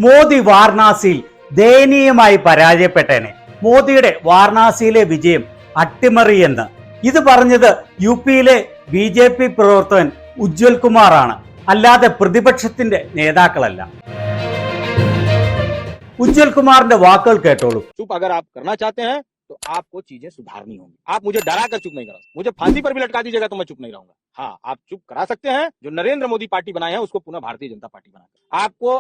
മോദി വാരണാസിയിൽ ദയനീയമായി പരാജയപ്പെട്ടേനെ. മോദിയുടെ വാരണാസിയിലെ വിജയം അട്ടിമറിയെന്ന് ഇത് പറഞ്ഞത് യു.പിയിലെ BJP പ്രവർത്തകൻ ഉജ്ജ്വൽ കുമാറാണ്, അല്ലാതെ പ്രതിപക്ഷത്തിന്റെ നേതാക്കളല്ല. ഉജ്ജ്വൽ കുമാറിന്റെ വാക്കുകൾ കേട്ടോളൂ. तो आपको चीजें सुधारनी होंगी। आप मुझे डरा कर चुप नहीं करा, मुझे फांसी पर भी लटका दीजिएगा तो मैं चुप नहीं रहूंगा। हाँ, आप चुप करा सकते हैं, जो नरेंद्र मोदी पार्टी बनाए हैं उसको पुनः भारतीय जनता पार्टी बना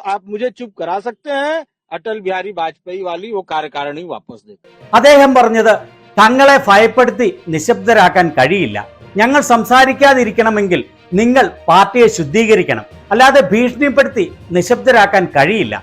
आप मुझे चुप करा सकते हैं। अटल बिहारी वाजपेयी वाली वो कार्यकारिणी वापस दे। അദ്ദേഹം പറഞ്ഞത് തങ്ങളെ ഭയപ്പെടുത്തി നിശബ്ദരാക്കാൻ കഴിയില്ല. ഞങ്ങൾ സംസാരിക്കാതിരിക്കണമെങ്കിൽ നിങ്ങൾ പാർട്ടിയെ ശുദ്ധീകരിക്കണം, അല്ലാതെ ഭീഷണിപ്പെടുത്തി നിശബ്ദരാക്കാൻ കഴിയില്ല.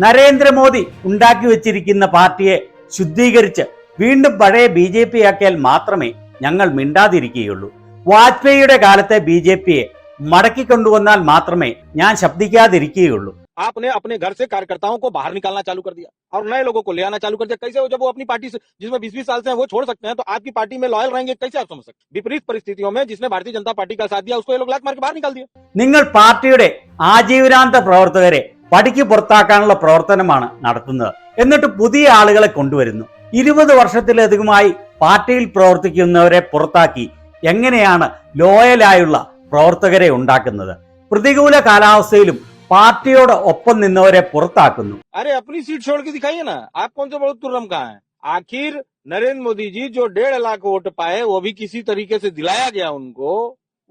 നരേന്ദ്രമോദി ഉണ്ടാക്കി വെച്ചിരിക്കുന്ന പാർട്ടിയെ ശുദ്ധീകരിച്ച് വീണ്ടും പഴയ BJP ആക്കിയാൽ മാത്രമേ ഞങ്ങൾ മിണ്ടാതിരിക്കുകയുള്ളൂ. വാജ്പേയിയുടെ കാലത്തെ BJPയെ മടക്കി കൊണ്ടുവന്നാൽ മാത്രമേ ഞാൻ ശബ്ദിക്കാതിരിക്കുകയുള്ളൂ. आपने अपने घर से कार्यकर्ताओं को बाहर निकालना चालू कर दिया और नए लोगों को ले आना चालू कर दिया। कैसे जब वो अपनी पार्टी से जिसमें 20-20 साल से हैं वो छोड़ सकते हैं, तो आपकी पार्टी में लॉयल रहेंगे कैसे आप समझ सकते? विपरीत परिस्थितियों में जिसने भारतीय जनता पार्टी का साथ दिया उसको ये लोग लात मार के बाहर निकाल दिया। നിങ്ങൾ പാർട്ടിയുടെ ആജീവനാന്ത പ്രവർത്തകരെ പടിക്ക് പുറത്താക്കാനുള്ള പ്രവർത്തനമാണ് നടത്തുന്നത്. എന്നിട്ട് പുതിയ ആളുകളെ കൊണ്ടുവരുന്നു. 20 വർഷത്തിലധികമായി പാർട്ടിയിൽ പ്രവർത്തിക്കുന്നവരെ പുറത്താക്കി എങ്ങനെയാണ് ലോയലായുള്ള പ്രവർത്തകരെ ഉണ്ടാക്കുന്നത്? പ്രതികൂല കാലാവസ്ഥയിലും പാർട്ടിയോട് ഒപ്പം നിന്നവരെ പുറത്താക്കുന്നു. अरे अपनी सीट छोड़ के दिखाइए ना, आप कौन से बहुत तुर्रम कहाँ है? आखिर नरेंद्र मोदी जी जो 1.5 लाख वोट पाए वो भी किसी तरीके से दिलाया गया उनको,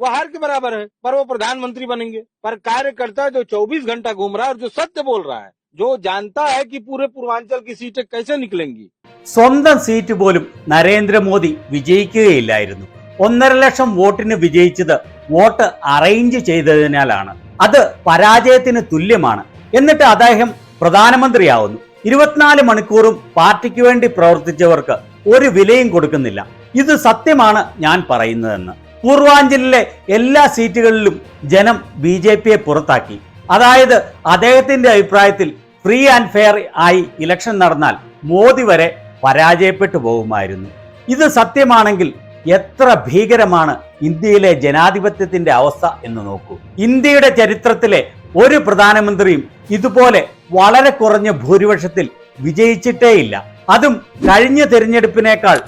वो हार के बराबर है, पर वो प्रधानमंत्री बनेंगे। पर कार्यकर्ता जो 24 घंटा घूम रहा है और जो सत्य बोल रहा है, जो जानता है कि पूरे पूर्वांचल की सीटें कैसे निकलेंगी, സ്വന്തം സീറ്റ് പോലും നരേന്ദ്രമോദി വിജയിക്കുകയില്ലായിരുന്നു. 1.5 ലക്ഷം വോട്ടിന് വിജയിച്ചത് വോട്ട് അറേഞ്ച് ചെയ്തതിനാലാണ്. അത് പരാജയത്തിന് തുല്യമാണ്. എന്നിട്ട് അദ്ദേഹം പ്രധാനമന്ത്രിയാവുന്നു. 24 മണിക്കൂറും പാർട്ടിക്ക് വേണ്ടി പ്രവർത്തിച്ചവർക്ക് ഒരു വിലയും കൊടുക്കുന്നില്ല. ഇത് സത്യമാണ് ഞാൻ പറയുന്നതെന്ന്. പൂർവാഞ്ചലിലെ എല്ലാ സീറ്റുകളിലും ജനം BJPയെ പുറത്താക്കി. അതായത് അദ്ദേഹത്തിന്റെ അഭിപ്രായത്തിൽ ഫ്രീ ആൻഡ് ഫെയർ ആയി ഇലക്ഷൻ നടന്നാൽ മോദി വരെ പരാജയപ്പെട്ടു പോകുമായിരുന്നു. ഇത് സത്യമാണെങ്കിൽ എത്ര ഭീകരമാണ് ഇന്ത്യയിലെ ജനാധിപത്യത്തിന്റെ അവസ്ഥ എന്ന് നോക്കൂ. ഇന്ത്യയുടെ ചരിത്രത്തിലെ ഒരു പ്രധാനമന്ത്രിയും ഇതുപോലെ വളരെ കുറഞ്ഞ ഭൂരിപക്ഷത്തിൽ വിജയിച്ചിട്ടേയില്ല. അതും കഴിഞ്ഞ തിരഞ്ഞെടുപ്പിനേക്കാൾ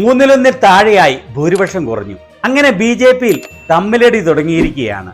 1/3 താഴെയായി ഭൂരിപക്ഷം കുറഞ്ഞു. അങ്ങനെ BJPയിൽ തമ്മിലടി തുടങ്ങിയിരിക്കുകയാണ്.